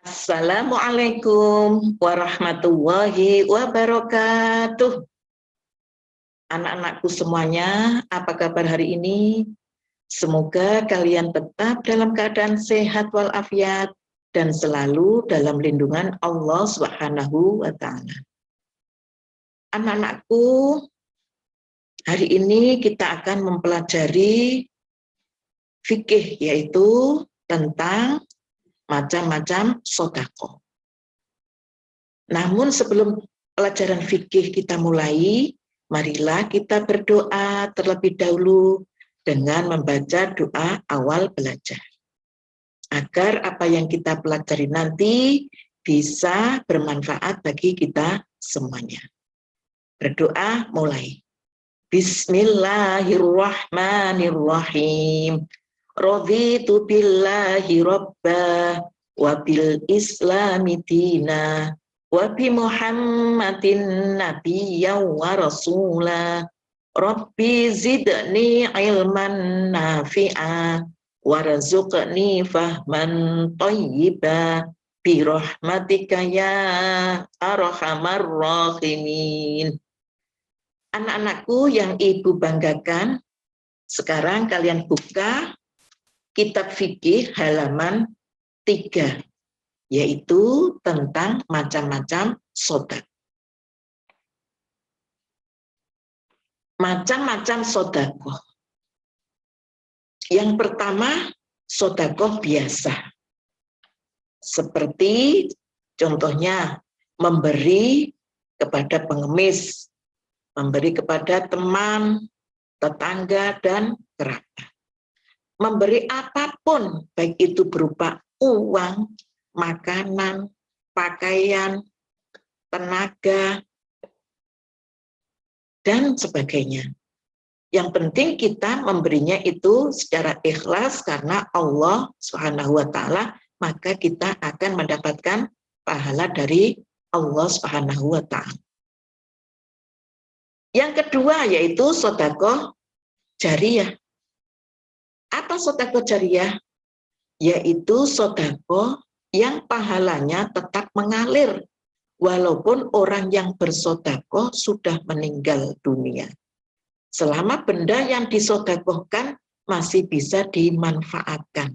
Assalamualaikum warahmatullahi wabarakatuh. Anak-anakku semuanya, apa kabar hari ini? Semoga kalian tetap dalam keadaan sehat walafiat dan selalu dalam lindungan Allah Subhanahu wa Ta'ala. Anak-anakku, hari ini kita akan mempelajari fikih, yaitu tentang macam-macam sedekah. Namun sebelum pelajaran fikih kita mulai, marilah kita berdoa terlebih dahulu dengan membaca doa awal belajar. Agar apa yang kita pelajari nanti bisa bermanfaat bagi kita semuanya. Berdoa mulai. Bismillahirrahmanirrahim. Raditu billahi rabbah wa bil islami dina wa bi Muhammadin nabiyyan wa rasula. Rabbi zidni ilman nafi'a warzuqni fahman thayyiba bi rahmatika ya arhamar rahimin. Anak-anakku yang ibu banggakan, sekarang kalian buka kitab fikih halaman 3, yaitu tentang macam-macam sedekah. Macam-macam sedekah. Yang pertama, sedekah biasa. Seperti contohnya memberi kepada pengemis, memberi kepada teman, tetangga, dan kerabat. Memberi apapun, baik itu berupa uang, makanan, pakaian, tenaga, dan sebagainya. Yang penting kita memberinya itu secara ikhlas karena Allah Subhanahu wa Ta'ala, maka kita akan mendapatkan pahala dari Allah Subhanahu wa Ta'ala. Yang kedua yaitu sedekah jariyah. Apa sedekah jariyah? Yaitu sedekah yang pahalanya tetap mengalir walaupun orang yang bersedekah sudah meninggal dunia. Selama benda yang disedekahkan masih bisa dimanfaatkan.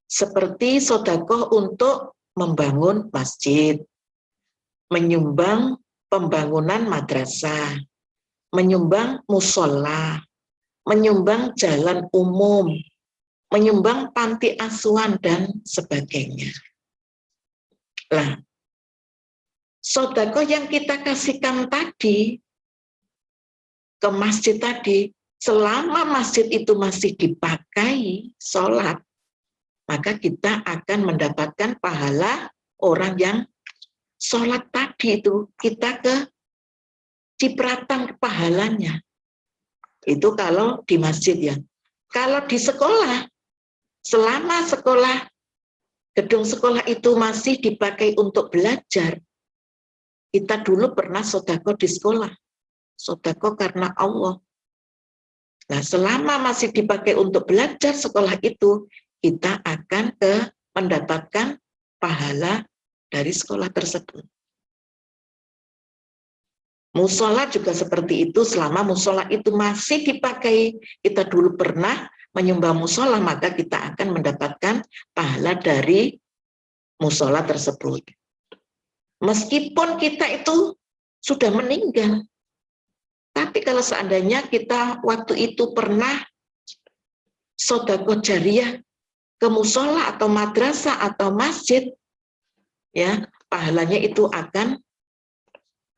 Seperti sedekah untuk membangun masjid, menyumbang pembangunan madrasah, menyumbang musola, menyumbang jalan umum, menyumbang panti asuhan, dan sebagainya. Nah, sedekah yang kita kasihkan tadi ke masjid tadi, selama masjid itu masih dipakai sholat, maka kita akan mendapatkan pahala orang yang sholat tadi itu, kita ke cipratan pahalanya. Itu kalau di masjid ya. Kalau di sekolah, selama sekolah, gedung sekolah itu masih dipakai untuk belajar, kita dulu pernah sedekah di sekolah. Sedekah karena Allah. Nah, selama masih dipakai untuk belajar sekolah itu, kita akan mendapatkan pahala dari sekolah tersebut. Musola juga seperti itu, selama musola itu masih dipakai, kita dulu pernah menyumbang musola, maka kita akan mendapatkan pahala dari musola tersebut. Meskipun kita itu sudah meninggal, tapi kalau seandainya kita waktu itu pernah sedekah jariyah ke musola atau madrasah atau masjid, ya, pahalanya itu akan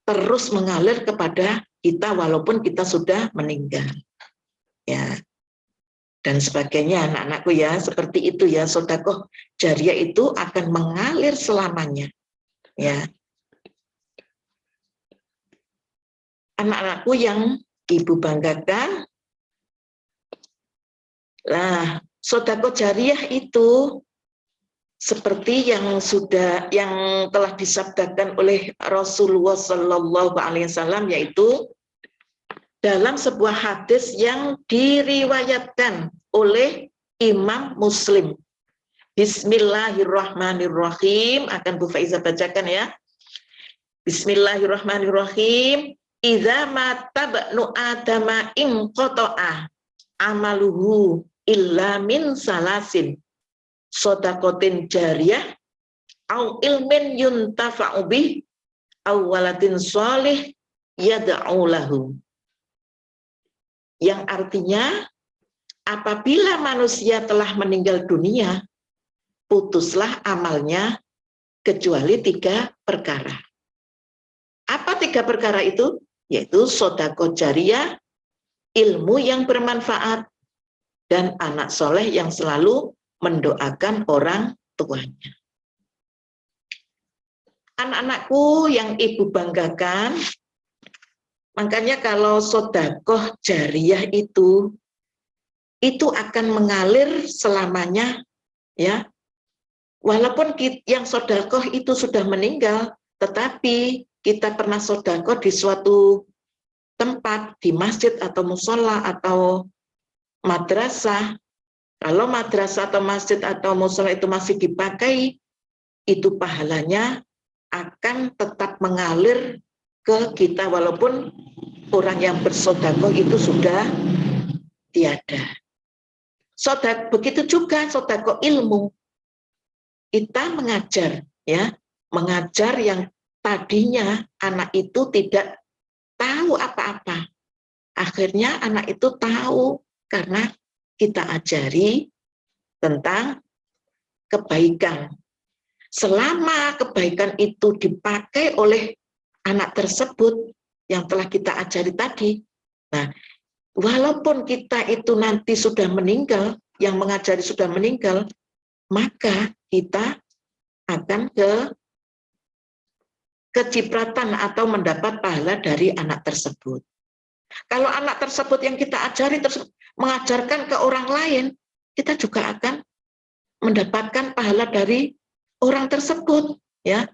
terus mengalir kepada kita walaupun kita sudah meninggal, ya, dan sebagainya. Anak-anakku ya, seperti itu ya, sedekah jariyah itu akan mengalir selamanya, ya. Anak-anakku yang ibu banggakan, nah, sedekah jariyah itu seperti yang telah disabdakan oleh Rasulullah SAW, yaitu dalam sebuah hadis yang diriwayatkan oleh Imam Muslim Bismillahirrahmanirrahim. Akan Bu Faiza bacakan ya. Bismillahirrahmanirrahim. Idza mata ba'nu adama in qata'a amaluhu illa min salasin shadaqatin jariyah au ilmin yuntafa'u bih au waladin shalih yad'u lahu. Yang artinya, apabila manusia telah meninggal dunia, putuslah amalnya kecuali 3 perkara. Apa 3 perkara itu? Yaitu sedekah jariyah, ilmu yang bermanfaat, dan anak soleh yang selalu mendoakan orang tuanya. Anak-anakku yang Ibu banggakan, makanya kalau sedekah jariyah itu akan mengalir selamanya, ya. Walaupun yang sedekah itu sudah meninggal, tetapi kita pernah sedekah di suatu tempat, di masjid atau musola atau madrasah. Kalau madrasah atau masjid atau musola itu masih dipakai, itu pahalanya akan tetap mengalir ke kita walaupun orang yang bersedekah itu sudah tiada. Begitu juga sedekah ilmu. Kita mengajar, ya, mengajar yang tadinya anak itu tidak tahu apa-apa. Akhirnya anak itu tahu karena kita ajari tentang kebaikan. Selama kebaikan itu dipakai oleh anak tersebut yang telah kita ajari tadi, nah, walaupun kita itu nanti sudah meninggal, yang mengajari sudah meninggal, maka kita akan kecipratan atau mendapat pahala dari anak tersebut. Kalau anak tersebut yang kita ajari mengajarkan ke orang lain, kita juga akan mendapatkan pahala dari orang tersebut, ya.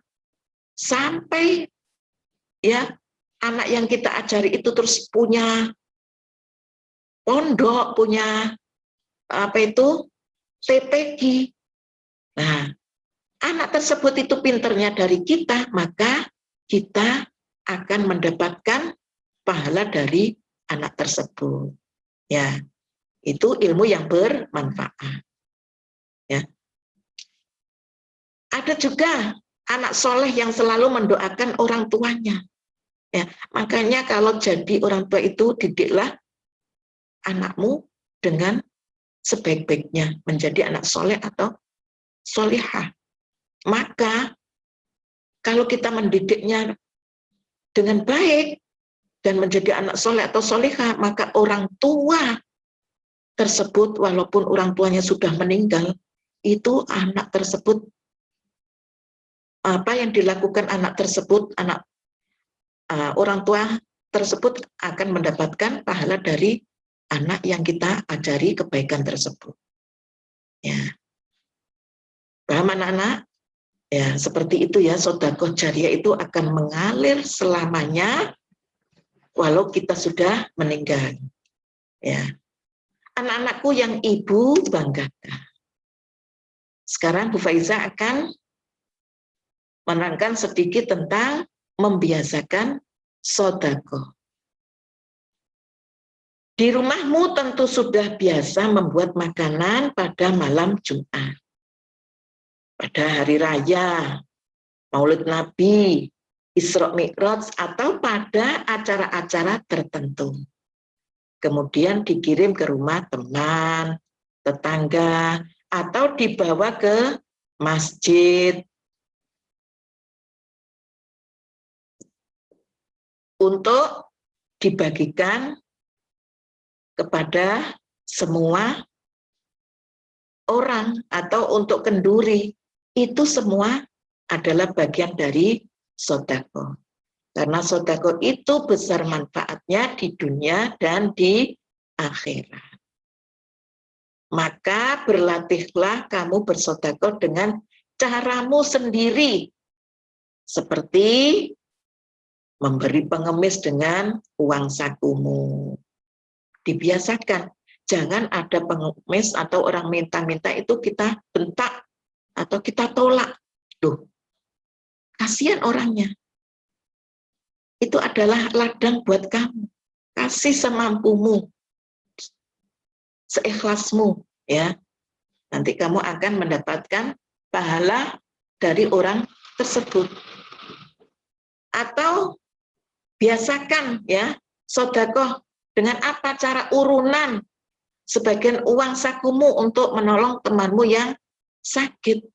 Sampai ya anak yang kita ajari itu terus punya pondok, punya TPG. Nah, anak tersebut itu pinternya dari kita, maka kita akan mendapatkan pahala dari anak tersebut. Ya, itu ilmu yang bermanfaat. Ya. Ada juga anak soleh yang selalu mendoakan orang tuanya. Ya, makanya kalau jadi orang tua itu, didiklah anakmu dengan sebaik-baiknya menjadi anak soleh atau solihah. Maka kalau kita mendidiknya dengan baik dan menjadi anak soleh atau solihah, maka orang tua tersebut walaupun orang tuanya sudah meninggal, itu anak tersebut, apa yang dilakukan anak tersebut, orang tua tersebut akan mendapatkan pahala dari anak yang kita ajari kebaikan tersebut. Ya, paham anak-anak? Ya, seperti itu ya, sedekah jariyah itu akan mengalir selamanya walau kita sudah meninggal. Ya. Anak-anakku yang Ibu banggakan. Sekarang Bu Faiza akan menerangkan sedikit tentang membiasakan sedekah. Di rumahmu tentu sudah biasa membuat makanan pada malam Jumat, pada hari raya, Maulid Nabi, Isra Mi'raj, atau pada acara-acara tertentu. Kemudian dikirim ke rumah teman, tetangga, atau dibawa ke masjid untuk dibagikan kepada semua orang atau untuk kenduri. Itu semua adalah bagian dari sedekah. Karena sedekah itu besar manfaatnya di dunia dan di akhirat. Maka berlatihlah kamu bersedekah dengan caramu sendiri. Seperti memberi pengemis dengan uang sakumu. Dibiasakan. Jangan ada pengemis atau orang minta-minta itu kita bentak. atau kita tolak. Duh, kasihan orangnya. Itu adalah ladang buat kamu. Kasih semampumu, seikhlasmu, ya. Nanti kamu akan mendapatkan pahala dari orang tersebut. Atau biasakan ya sedekah dengan apa? Cara urunan sebagian uang sakumu untuk menolong temanmu yang sakit.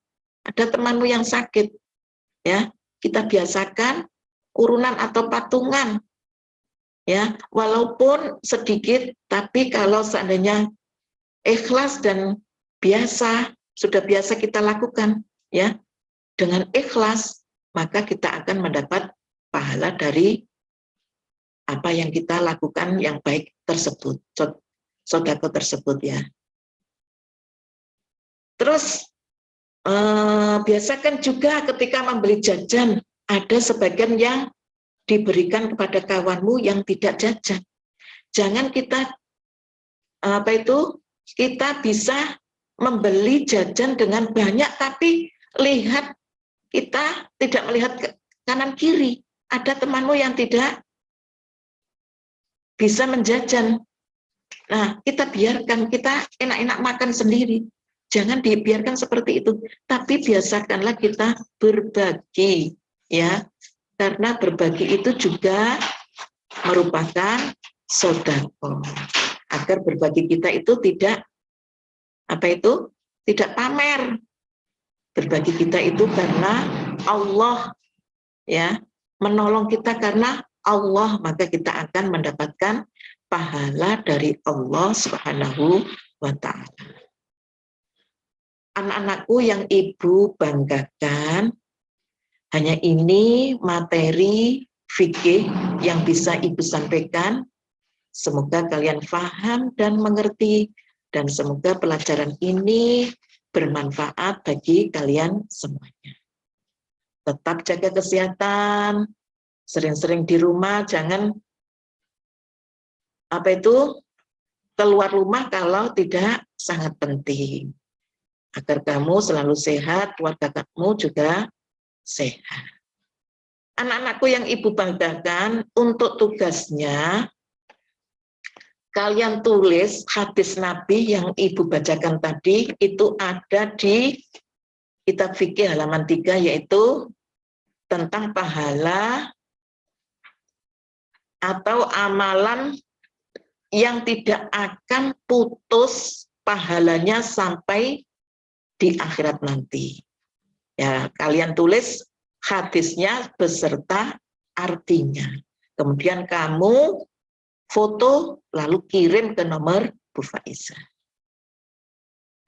Ada temanmu yang sakit, ya, kita biasakan urunan atau patungan, ya, walaupun sedikit, tapi kalau seandainya ikhlas dan biasa, sudah biasa kita lakukan, ya, dengan ikhlas, maka kita akan mendapat pahala dari apa yang kita lakukan yang baik tersebut, sedekah tersebut, ya. Terus biasakan juga ketika membeli jajan, ada sebagian yang diberikan kepada kawanmu yang tidak jajan. Jangan kita kita bisa membeli jajan dengan banyak, tapi lihat, kita tidak melihat ke kanan kiri. Ada temanmu yang tidak bisa menjajan. Nah, kita biarkan, kita enak-enak makan sendiri. Jangan dibiarkan seperti itu, tapi biasakanlah kita berbagi, ya, karena berbagi itu juga merupakan sedekah. Agar berbagi kita itu tidak tidak pamer. Berbagi kita itu karena Allah, ya, menolong kita karena Allah, maka kita akan mendapatkan pahala dari Allah Subhanahu wa Ta'ala. Anak-anakku yang ibu banggakan, hanya ini materi fikih yang bisa ibu sampaikan. Semoga kalian paham dan mengerti, dan semoga pelajaran ini bermanfaat bagi kalian semuanya. Tetap jaga kesehatan, sering-sering di rumah, jangan keluar rumah kalau tidak sangat penting. Agar kamu selalu sehat, keluarga kamu juga sehat. Anak-anakku yang ibu banggakan, untuk tugasnya, kalian tulis hadis Nabi yang ibu bacakan tadi, itu ada di kitab fikih halaman 3, yaitu tentang pahala atau amalan yang tidak akan putus pahalanya sampai di akhirat nanti. Ya, kalian tulis hadisnya beserta artinya. Kemudian kamu foto lalu kirim ke nomor Bu Faiza.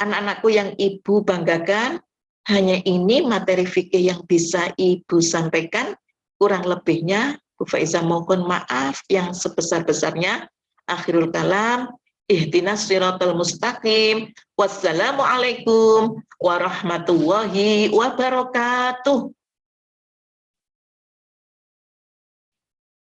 Anak-anakku yang ibu banggakan, hanya ini materi fikih yang bisa ibu sampaikan. Kurang lebihnya Bu Faiza mohon maaf yang sebesar-besarnya. Akhirul kalam, ihdinas siratal mustaqim. Wassalamualaikum warahmatullahi wabarakatuh.